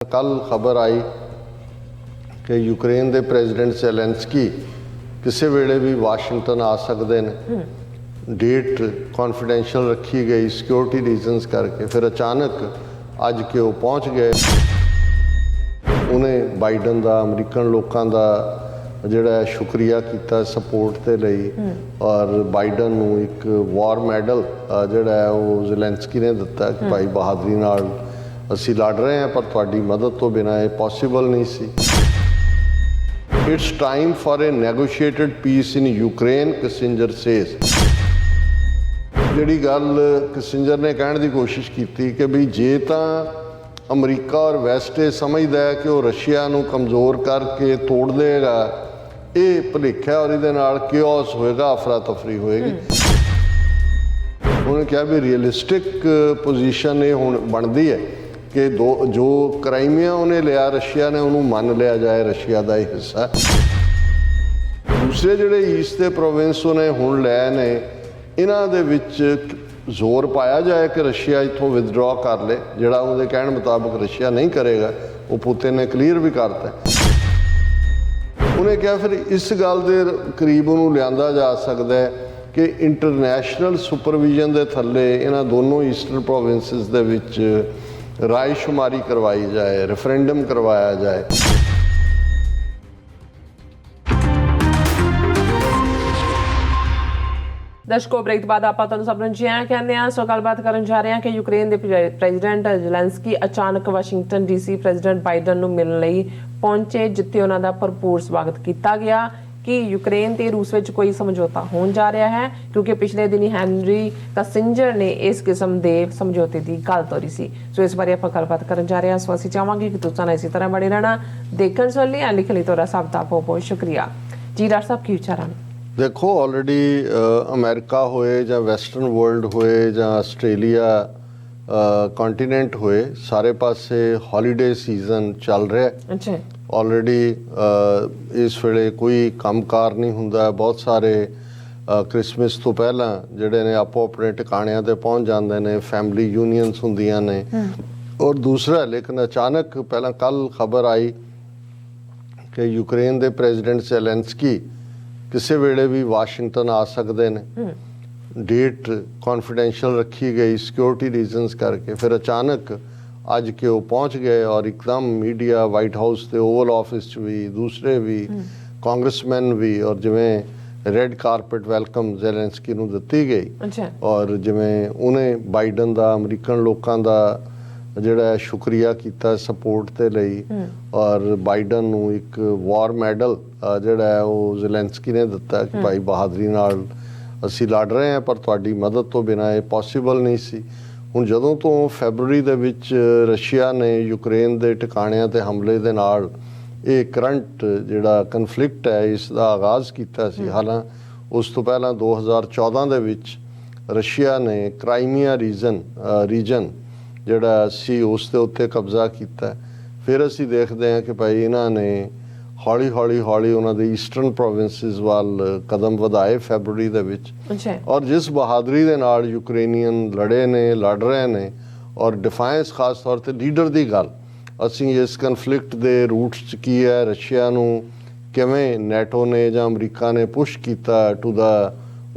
कल खबर आई कि यूक्रेन के प्रेजिडेंट ज़ेलेंस्की किसी वेले भी वाशिंगटन आ सकते हैं। डेट कॉन्फिडेंशियल रखी गई सिक्योरिटी रीजनस करके, फिर अचानक अज के वो पहुँच गए। उन्हें बाइडन का अमरीकन लोगों का जोड़ा शुक्रिया किया सपोर्ट के लिए, और बाइडन नूं एक वॉर मैडल जोड़ा है वो ज़ेलेंस्की ने दिता कि भाई बहादरी नाल असी लड़ रहे हैं, पर तुहाडी मदद तो बिना ये पॉसिबल नहीं सी। It's time for a negotiated peace in Ukraine, Kissinger says. जिहड़ी गल किसिंजर ने कहने की कोशिश की कि भी जे तां अमरीका और वैस्ट ये समझदा है कि वो रशिया नूं कमज़ोर करके तोड़ देगा, ये भुलेखा और इहदे नाल केओस होएगा, अफरा तफरी होएगी। उन्होंने कहा भी रियलिस्टिक पोजीशन ये हुण बनती है कि जो क्राइमिया उन्हें लिया रशिया ने उन्होंने मान लिया जाए रशिया का एक हिस्सा। दूसरे जोड़े ईस्ट के प्रोविंस उन्हें हुण लै ने, इन्हां दे विच जोर पाया जाए कि रशिया इत्थों विदड्रॉ कर ले, जिहड़ा उहदे कहण मुताबिक रशिया नहीं करेगा, वो पुतिन ने क्लीयर भी करता। उन्हें कहा फिर इस गल के करीब उन्होंने लिया जा सकता है कि इंटरनैशनल सुपरविजन के थले इन्हां दोनों ईस्टर्न प्रोविंसिस दे विच रायशुमारी करवाई जाए, रेफरेंडम करवाया जाए। दर्शकों, ब्रेक बाद आप सब जी कहने सो गलबात कर जा रहे हैं कि यूक्रेन के प्रेजिडेंट ज़ेलेंस्की अचानक वाशिंगटन डीसी प्रेजिडेंट बाइडन को मिलने पहुंचे, जिथे उन्हों का भरपूर स्वागत किया गया कि यूक्रेन ते रूस में कोई समझौता होने जा रहा है, क्योंकि पिछले दिन हैनरी किसिंजर ने इस किस्म के समझौते की गल तोरी सी। सो इस बारे आप गलबात कर जा रहे हैं। सो असीं चाहांगे कि तुसां इसी तरह बने रहना, देखण सुन लिया लिखण लई तुहाडा सब दा बहुत बहुत शुक्रिया जी। डॉक्टर साहब की विचार हैं? देखो, ऑलरेडी अमेरिका होए जां वैसटर्न वर्ल्ड होए जां आस्ट्रेलिया कॉन्टीनेंट होए, सारे पासे हॉलीडे सीजन चल रहा है। अच्छा, ऑलरेडी इस वेले कोई कामकार नहीं हुंदा। बहुत सारे क्रिसमस तो पहला जिहड़े ने आपो अपने ठिकाणियां ते पहुंच जाते हैं, फैमिली यूनियंस हुंदियां ने। और दूसरा, लेकिन अचानक पहला कल खबर आई कि यूक्रेन के प्रेजिडेंट ज़ेलेंस्की किसी वेले भी वाशिंगटन आ सकते हैं। डेट कॉन्फिडेंशियल रखी गई सिक्योरिटी रीजनस करके, फिर अचानक अज के वो पहुँच गए। और एकदम मीडिया, वाइट हाउस के ओवल ऑफिस भी, दूसरे भी कांग्रेसमैन भी, और जिमें रेड कारपेट वेलकम ज़ेलेंस्की नूं दिती गई। अच्छा। और जिमें उन्हें बाइडन का अमरीकन लोगों का जोड़ा शुक्रिया किया सपोर्ट के लिए, और बाइडन नूं एक वॉर मैडल जोड़ा है वो ज़ेलेंस्की ने दिता कि भाई बहादरी नाल असी लड़ रहे हैं, पर तुहाडी मदद तो बिना ये पॉसिबल नहीं सी। हुण जदों तो फैबररी दे विच रशिया ने यूक्रेन के ठिकाणियां ते हमले दे नाल ये करंट जिहड़ा कन्फ्लिक्ट है इसका आगाज़ किया सी। हालांकि उस तो पहला 2014 दे विच रशिया ने क्राइमिया रीजन जिहड़ा सी उस दे उत्ते कब्जा किया। फिर असी देखते हैं कि भाई इन्हां ने हौली हौली उन्हां दे ईस्टर्न प्रोविंसिस वाल कदम वधाए फैबररी दे विच। और जिस बहादरी दे नाल यूक्रेनियन लड़ रहे ने, और डिफाइंस खास तौर पर लीडर की गल, असी इस कन्फ्लिक्ट के रूट्स की है, रशिया नूं किवें नैटो ने जां अमरीका ने पुश किया टू द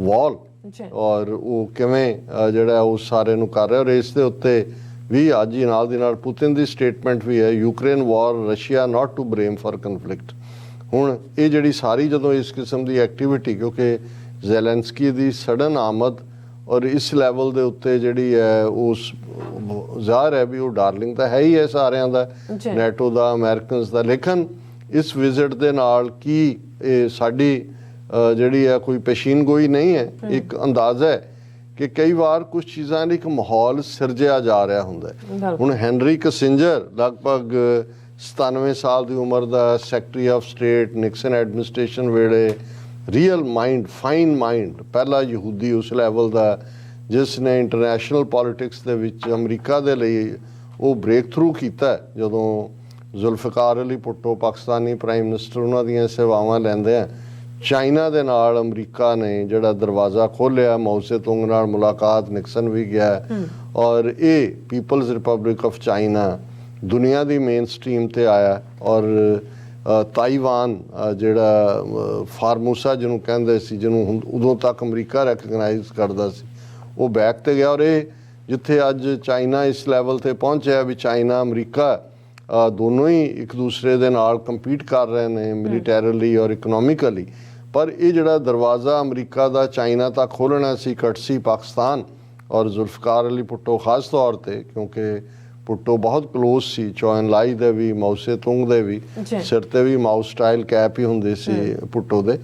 वॉल, और वो किवें जिहड़ा उस सारे नूं कर रहा। और इस दे उत्ते भी अज ही नाल दी नाल पुतिन की स्टेटमेंट भी है, Ukraine war Russia not to blame for conflict. हुण ये जिहड़ी सारी जदों इस किस्म की एक्टिविटी, क्योंकि ज़ेलेंस्की की सडन आमद और इस लैवल के उत्ते जिहड़ी है उस ज़ाहिर है भी वो डार्लिंग तो है ही है सारिਆਂ ਦਾ, नैटो का, अमेरिकनस का। लेकिन इस विजिट के नाल की साडी जिहड़ी है कोई पेशीनगोई नहीं है, एक अंदाज़ा है कि कई बार कुछ चीज़ां एक माहौल सिरजिया जा रहा होंदा। हुण हैनरी किसिंजर लगभग 97 साल की उम्र का secretary of state Nixon administration वेले, रियल माइंड, फाइन माइंड, पहला यहूदी उस लैवल का जिसने इंटरनैशनल पॉलिटिक्स दे विच अमरीका दे लई वो ब्रेक थ्रू किया जदों जुल्फिकार अली भुट्टो पाकिस्तानी प्राइम मिनिस्टर उन्हां दीयां सेवावां लैंदे हैं। चाइना दे नाल अमरीका ने जिहड़ा दरवाज़ा खोलिया, माओ से तुंग नाल मुलाकात, निक्सन भी गया। और ये पीपल्स रिपब्लिक ऑफ चाइना ਦੁਨੀਆ ਦੀ ਮੇਨ ਸਟ੍ਰੀਮ ਤੇ ਆਇਆ ਔਰ ਤਾਈਵਾਨ ਜਿਹੜਾ ਫਾਰਮੂਸਾ ਜਿਹਨੂੰ ਕਹਿੰਦੇ ਸੀ, ਜਿਹਨੂੰ ਉਦੋਂ ਤੱਕ ਅਮਰੀਕਾ ਰੈਕਗਨਾਈਜ਼ ਕਰਦਾ ਸੀ, ਉਹ ਬੈਕ ਤੇ ਗਿਆ। ਔਰ ਇਹ ਜਿੱਥੇ ਅੱਜ ਚਾਈਨਾ ਇਸ ਲੈਵਲ ਤੇ ਪਹੁੰਚਿਆ ਵੀ ਚਾਈਨਾ ਅਮਰੀਕਾ ਦੋਨੋਂ ਹੀ ਇੱਕ ਦੂਸਰੇ ਦੇ ਨਾਲ ਕੰਪੀਟ ਕਰ ਰਹੇ ਨੇ ਮਿਲੀਟੈਰਲੀ ਔਰ ਇਕਨੋਮਿਕਲੀ, ਪਰ ਇਹ ਜਿਹੜਾ ਦਰਵਾਜ਼ਾ ਅਮਰੀਕਾ ਦਾ ਚਾਈਨਾ ਤੱਕ ਖੋਲ੍ਹਣਾ ਸੀ, ਕਟਸੀ ਪਾਕਿਸਤਾਨ ਔਰ ਜ਼ੁਲਫਕਾਰ ਅਲੀ ਭੁੱਟੋ ਖਾਸ ਤੌਰ ਤੇ, ਕਿਉਂਕਿ ਭੁੱਟੋ ਬਹੁਤ ਕਲੋਜ਼ ਸੀ ਚੌ ਐਨ लाई ਦੇ ਵੀ, ਮਾਉਸੇ ਤੁੰਗ ਦੇ ਵੀ, ਸਿਰ ਤੇ ਵੀ ਮਾਊਸ ਸਟਾਈਲ ਕੈਪ ਹੀ ਹੁੰਦੀ ਸੀ ਭੁੱਟੋ ਦੇ।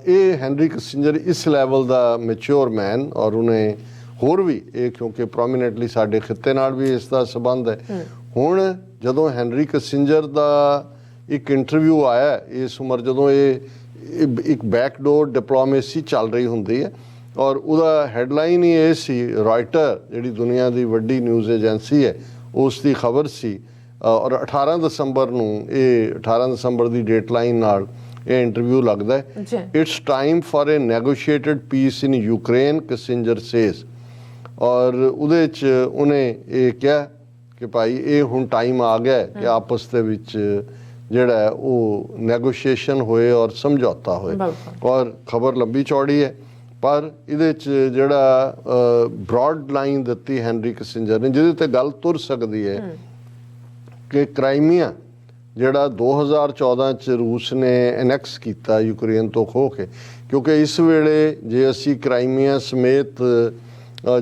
ਇਹ ਹੈਨਰੀ ਕਿਸਿੰਜਰ ਇਸ ਲੈਵਲ ਦਾ ਮੈਚਿਓਰ ਮੈਨ, ਔਰ ਉਹਨੇ ਹੋਰ ਵੀ ਇਹ ਕਿਉਂਕਿ ਪ੍ਰੋਮੀਨੈਂਟਲੀ ਸਾਡੇ ਖਿੱਤੇ ਨਾਲ ਵੀ ਇਸ ਦਾ ਸੰਬੰਧ ਹੈ। ਹੁਣ ਜਦੋਂ ਹੈਨਰੀ ਕਿਸਿੰਜਰ ਦਾ ਇੱਕ ਇੰਟਰਵਿਊ ਆਇਆ ਇਸ ਉਮਰ, ਜਦੋਂ ਇਹ ਇੱਕ ਬੈਕਡੋਰ ਡਿਪਲੋਮੇਸੀ ਚੱਲ ਰਹੀ ਹੁੰਦੀ ਹੈ, ਔਰ ਉਹਦਾ ਹੈਡਲਾਈਨ ਹੀ ਇਹ ਸੀ, ਰਾਇਟਰ ਜਿਹੜੀ ਦੁਨੀਆ ਦੀ ਵੱਡੀ ਨਿਊਜ਼ ਏਜੰਸੀ ਹੈ ਉਸ ਦੀ ਖਬਰ ਸੀ, ਔਰ 18 ਦਸੰਬਰ ਨੂੰ ਇਹ 18 ਦਸੰਬਰ ਦੀ ਡੇਟਲਾਈਨ ਨਾਲ ਇਹ ਇੰਟਰਵਿਊ ਲੱਗਦਾ ਹੈ। It's time for a negotiated peace in Ukraine, Kissinger says. ਔਰ ਉਹਦੇ 'ਚ ਉਹਨੇ ਇਹ ਕਿਹਾ ਕਿ ਭਾਈ ਇਹ ਹੁਣ ਟਾਈਮ ਆ ਗਿਆ ਕਿ ਆਪਸ ਦੇ ਵਿੱਚ ਜਿਹੜਾ ਉਹ ਨੈਗੋਸ਼ੀਏਸ਼ਨ ਹੋਏ ਔਰ ਸਮਝੌਤਾ ਹੋਏ। ਔਰ ਖਬਰ ਲੰਬੀ ਚੌੜੀ ਹੈ, ਪਰ ਇਹਦੇ 'ਚ ਜਿਹੜਾ ਬ੍ਰੌਡ ਲਾਈਨ ਦਿੱਤੀ ਹੈਨਰੀ ਕਿਸਿੰਜਰ ਨੇ, ਜਿਹਦੇ ਤੇ ਗੱਲ ਤੁਰ ਸਕਦੀ ਹੈ ਕਿ ਕ੍ਰਾਈਮੀਆ ਜਿਹੜਾ 2014 'ਚ ਰੂਸ ਨੇ ਐਨੈਕਸ ਕੀਤਾ ਯੂਕਰੇਨ ਤੋਂ ਖੋਹ ਕੇ, ਕਿਉਂਕਿ ਇਸ ਵੇਲੇ ਜੇ ਅਸੀਂ ਕ੍ਰਾਈਮੀਆ ਸਮੇਤ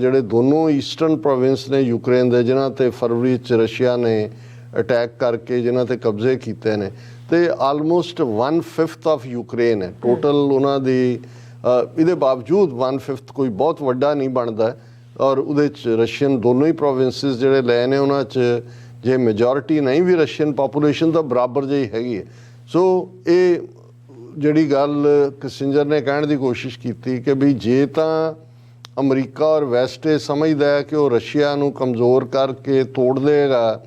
ਜਿਹੜੇ ਦੋਨੋਂ ਈਸਟਰਨ ਪ੍ਰੋਵਿੰਸ ਨੇ ਯੂਕਰੇਨ ਦੇ, ਜਿਨ੍ਹਾਂ ਤੇ ਫਰਵਰੀ 'ਚ ਰਸ਼ੀਆ ਨੇ ਅਟੈਕ ਕਰਕੇ ਜਿਨ੍ਹਾਂ ਤੇ ਕਬਜ਼ੇ ਕੀਤੇ ਨੇ, ਤੇ ਆਲਮੋਸਟ 1/5 ਆਫ ਯੂਕਰੇਨ ਹੈ ਟੋਟਲ ਉਹਨਾਂ ਦੀ। ਇਹਦੇ ਬਾਵਜੂਦ 1/5 ਕੋਈ ਬਹੁਤ ਵੱਡਾ ਨਹੀਂ ਬਣਦਾ, ਔਰ ਉਹਦੇ 'ਚ ਰਸ਼ੀਅਨ ਦੋਨੋਂ ਹੀ ਪ੍ਰੋਵਿੰਸਿਸ ਜਿਹੜੇ ਲਏ ਨੇ ਉਹਨਾਂ 'ਚ ਜੇ ਮੈਜੋਰਿਟੀ ਨਹੀਂ ਵੀ ਰਸ਼ੀਅਨ ਪਾਪੂਲੇਸ਼ਨ ਤਾਂ ਬਰਾਬਰ ਜਿਹੀ ਹੈਗੀ ਹੈ। ਸੋ ਇਹ ਜਿਹੜੀ ਗੱਲ ਕਿਸਿੰਜਰ ਨੇ ਕਹਿਣ ਦੀ ਕੋਸ਼ਿਸ਼ ਕੀਤੀ ਕਿ ਵੀ ਜੇ ਤਾਂ ਅਮਰੀਕਾ ਔਰ ਵੈਸਟ ਇਹ ਸਮਝਦਾ ਹੈ ਕਿ ਉਹ ਰਸ਼ੀਆ ਨੂੰ ਕਮਜ਼ੋਰ ਕਰਕੇ ਤੋੜ ਦੇਗਾ,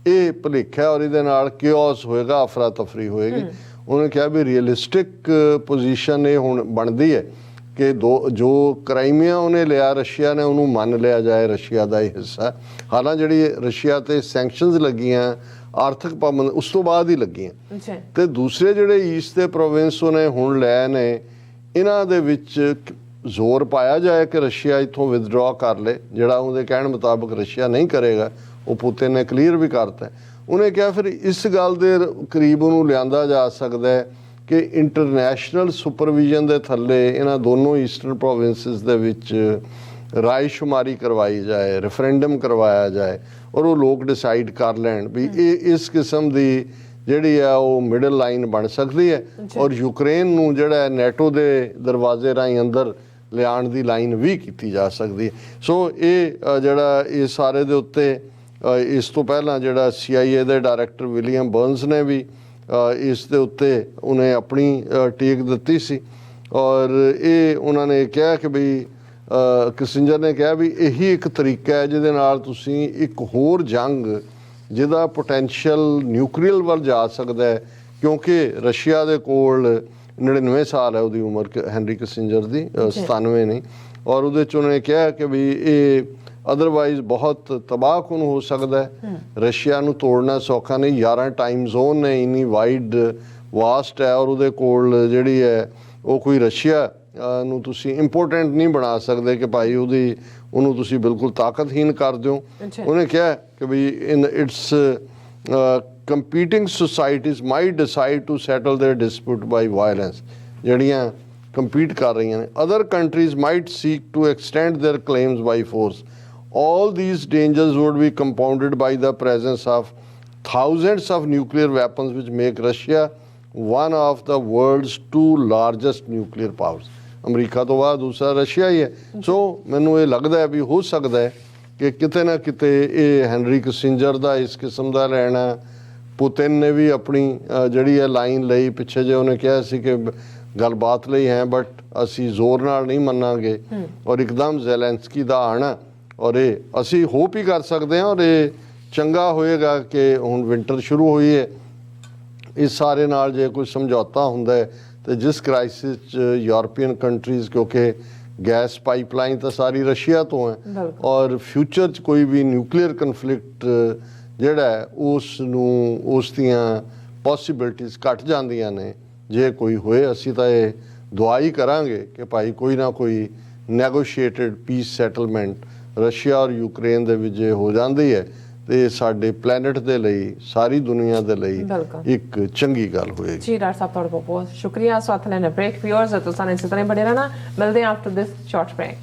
ਇਹ ਭੁਲੇਖਾ ਔਰ ਇਹਦੇ ਨਾਲ ਕਿਓਸ ਹੋਏਗਾ, ਅਫਰਾ ਤਫਰੀ ਹੋਏਗੀ। ਉਹਨੇ ਕਿਹਾ ਵੀ ਰੀਅਲਿਸਟਿਕ ਪੋਜੀਸ਼ਨ ਇਹ ਹੁਣ ਬਣਦੀ ਹੈ ਕਿ ਜੋ ਕ੍ਰਾਈਮੀਆ ਉਹਨੇ ਲਿਆ ਰਸ਼ੀਆ ਨੇ, ਉਹਨੂੰ ਮੰਨ ਲਿਆ ਜਾਏ ਰਸ਼ੀਆ ਦਾ ਇਹ ਹਿੱਸਾ। ਹਾਲਾਂਕਿ ਜਿਹੜੀ ਰਸ਼ੀਆ ਤੇ ਸੈਂਕਸ਼ਨਸ ਲੱਗੀਆਂ, ਆਰਥਿਕ ਪਾਬੰਦ ਉਸ ਤੋਂ ਬਾਅਦ ਹੀ ਲੱਗੀਆਂ, ਤੇ ਦੂਸਰੇ ਜਿਹੜੇ ਈਸਟ ਦੇ ਪ੍ਰੋਵਿੰਸ ਉਹਨੇ ਹੁਣ ਲੈ ਨੇ, ਇਹਨਾਂ ਦੇ ਵਿੱਚ ਜ਼ੋਰ ਪਾਇਆ ਜਾਏ ਕਿ ਰਸ਼ੀਆ ਇੱਥੋਂ ਵਿਦਡਰਾ ਕਰ ਲੇ, ਜਿਹੜਾ ਉਹਦੇ ਕਹਿਣ ਮੁਤਾਬਕ ਰਸ਼ੀਆ ਨਹੀਂ ਕਰੇਗਾ, ਉਹ ਪੁਤਿਨ ਨੇ ਕਲੀਅਰ ਵੀ ਕਰਤਾ। ਉਹਨੇ ਕਿਹਾ ਫਿਰ ਇਸ ਗੱਲ ਦੇ ਕਰੀਬ ਉਹਨੂੰ ਲਿਆਂਦਾ ਜਾ ਸਕਦਾ ਹੈ ਕਿ ਇੰਟਰਨੈਸ਼ਨਲ ਸੁਪਰਵਿਜ਼ਨ ਦੇ ਥੱਲੇ ਇਹਨਾਂ ਦੋਨੋਂ ਈਸਟਰਨ ਪ੍ਰੋਵਿੰਸਿਸ ਦੇ ਵਿੱਚ ਰਾਏਸ਼ੁਮਾਰੀ ਕਰਵਾਈ ਜਾਏ, ਰੈਫਰੈਂਡਮ ਕਰਵਾਇਆ ਜਾਏ, ਔਰ ਉਹ ਲੋਕ ਡਿਸਾਈਡ ਕਰ ਲੈਣ ਵੀ ਇਹ ਇਸ ਕਿਸਮ ਦੀ ਜਿਹੜੀ ਆ ਉਹ ਮਿਡਲ ਲਾਈਨ ਬਣ ਸਕਦੀ ਹੈ, ਔਰ ਯੂਕਰੇਨ ਨੂੰ ਜਿਹੜਾ ਨੈਟੋ ਦੇ ਦਰਵਾਜ਼ੇ ਰਾਹੀਂ ਅੰਦਰ ਲਿਆਉਣ ਦੀ ਲਾਈਨ ਵੀ ਕੀਤੀ ਜਾ ਸਕਦੀ ਹੈ। ਸੋ ਇਹ ਜਿਹੜਾ ਇਹ ਸਾਰੇ ਦੇ ਉੱਤੇ ਇਸ ਤੋਂ ਪਹਿਲਾਂ ਜਿਹੜਾ CIA ਦੇ ਡਾਇਰੈਕਟਰ ਵਿਲੀਅਮ ਬਰਨਸ ਨੇ ਵੀ ਇਸ ਦੇ ਉੱਤੇ ਉਹਨੇ ਆਪਣੀ ਟੇਕ ਦਿੱਤੀ ਸੀ, ਔਰ ਇਹ ਉਹਨਾਂ ਨੇ ਕਿਹਾ ਕਿ ਵੀ ਕਿਸਿੰਜਰ ਨੇ ਕਿਹਾ ਵੀ ਇਹੀ ਇੱਕ ਤਰੀਕਾ ਹੈ ਜਿਹਦੇ ਨਾਲ ਤੁਸੀਂ ਇੱਕ ਹੋਰ ਜੰਗ ਜਿਹਦਾ ਪੋਟੈਂਸ਼ੀਅਲ ਨਿਊਕਲੀਅਰ ਵੱਲ ਜਾ ਸਕਦਾ ਹੈ, ਕਿਉਂਕਿ ਰਸ਼ੀਆ ਦੇ ਕੋਲ 99 ਸਾਲ ਹੈ ਉਹਦੀ ਉਮਰ ਹੈਨਰੀ ਕਿਸਿੰਜਰ ਦੀ, 97 ਨਹੀਂ, ਔਰ ਉਹਦੇ 'ਚ ਉਹਨੇ ਕਿਹਾ ਕਿ ਵੀ ਇਹ ਅਦਰਵਾਈਜ਼ ਬਹੁਤ ਤਬਾਹਕੁਨ ਹੋ ਸਕਦਾ ਹੈ। ਰਸ਼ੀਆ ਨੂੰ ਤੋੜਨਾ ਸੌਖਾ ਨਹੀਂ, 11 ਟਾਈਮ ਜ਼ੋਨ ਨੇ, ਇੰਨੀ ਵਾਈਡ ਵਾਸਟ ਹੈ, ਔਰ ਉਹਦੇ ਕੋਲ ਜਿਹੜੀ ਹੈ ਉਹ ਕੋਈ ਰਸ਼ੀਆ ਨੂੰ ਤੁਸੀਂ ਇੰਪੋਰਟੈਂਟ ਨਹੀਂ ਬਣਾ ਸਕਦੇ ਕਿ ਭਾਈ ਉਹਨੂੰ ਤੁਸੀਂ ਬਿਲਕੁਲ ਤਾਕਤਹੀਨ ਕਰ ਦਿਓ। ਉਹਨੇ ਕਿਹਾ ਕਿ ਵੀ in its competing societies might decide to settle their dispute by violence, ਜਿਹੜੀਆਂ ਕੰਪੀਟ ਕਰ ਰਹੀਆਂ ਨੇ। Other countries might seek to extend their claims by force. All these dangers would be compounded by the presence of thousands of nuclear weapons, which make Russia one of the world's 2 largest nuclear powers. America ਤੋਂ ਬਾਅਦ ਦੂਸਰਾ Russia ਹੀ ਹੈ। ਸੋ ਮੈਨੂੰ ਇਹ ਲੱਗਦਾ ਹੈ ਵੀ ਹੋ ਸਕਦਾ ਹੈ ਕਿ ਕਿਤੇ ਨਾ ਕਿਤੇ ਇਹ ਹੈਨਰੀ ਕਿਸਿੰਜਰ ਦਾ ਇਸ ਕਿਸਮ ਦਾ ਲੈਣਾ, ਪੁਤਿਨ ਨੇ ਵੀ ਆਪਣੀ ਜਿਹੜੀ ਹੈ ਲਾਈਨ ਲਈ, ਪਿੱਛੇ ਜੇ ਉਹਨੇ ਕਿਹਾ ਸੀ ਕਿ ਗੱਲਬਾਤ ਲਈ ਹੈ ਬਟ ਅਸੀਂ ਜ਼ੋਰ ਨਾਲ ਨਹੀਂ ਮੰਨਾਂਗੇ, ਔਰ ਇੱਕਦਮ ਜ਼ੈਲੈਂਸਕੀ ਦਾ ਆਉਣਾ, ਔਰ ਇਹ ਅਸੀਂ ਹੋਪ ਹੀ ਕਰ ਸਕਦੇ ਹਾਂ, ਔਰ ਇਹ ਚੰਗਾ ਹੋਏਗਾ ਕਿ ਹੁਣ ਵਿੰਟਰ ਸ਼ੁਰੂ ਹੋਈ ਹੈ, ਇਸ ਸਾਰੇ ਨਾਲ ਜੇ ਕੋਈ ਸਮਝੌਤਾ ਹੁੰਦਾ ਹੈ ਤੇ ਜਿਸ ਕ੍ਰਾਈਸਿਸ 'ਚ ਯੂਰਪੀਅਨ ਕੰਟਰੀਜ਼, ਕਿਉਂਕਿ ਗੈਸ ਪਾਈਪਲਾਈਨ ਤਾਂ ਸਾਰੀ ਰਸ਼ੀਆ ਤੋਂ ਹੈ, ਔਰ ਫਿਊਚਰ 'ਚ ਕੋਈ ਵੀ ਨਿਊਕਲੀਅਰ ਕਨਫਲਿਕਟ ਜਿਹੜਾ ਹੈ ਉਸ ਦੀਆਂ ਪੋਸੀਬਿਲਿਟੀਜ਼ ਘਟ ਜਾਂਦੀਆਂ ਨੇ। ਜੇ ਕੋਈ ਹੋਏ ਅਸੀਂ ਤਾਂ ਇਹ ਦੁਆ ਹੀ ਕਰਾਂਗੇ ਕਿ ਭਾਈ ਕੋਈ ਨਾ ਕੋਈ ਨੈਗੋਸ਼ੀਏਟਡ ਪੀਸ ਸੈਟਲਮੈਂਟ ਰਸ਼ੀਆ ਔਰ ਯੂਕਰੇਨ ਦੇ ਵਿੱਚ ਜੇ ਹੋ ਜਾਂਦੀ ਹੈ ਤੇ ਸਾਡੇ ਪਲੈਨਟ ਦੇ ਲਈ, ਸਾਰੀ ਦੁਨੀਆ ਦੇ ਲਈ ਇੱਕ ਚੰਗੀ ਗੱਲ ਹੋਏਗੀ। ਜੀ ਡਾਕਟਰ ਸਾਹਿਬ ਤੁਹਾਡਾ ਬਹੁਤ ਬਹੁਤ ਸ਼ੁਕਰੀਆ। ਸਵਾਤ ਲੈਣਾ ਬ੍ਰੇਕ। ਵਿਊਅਰਸ ਤੁਸੀਂ ਇਸੇ ਤਰ੍ਹਾਂ ਬਣੇ ਰਹਿਣਾ। ਮਿਲਦੇ ਹਾਂ ਆਫਟਰ ਦਿਸ ਸ਼ਾਰਟ ਬ੍ਰੇਕ।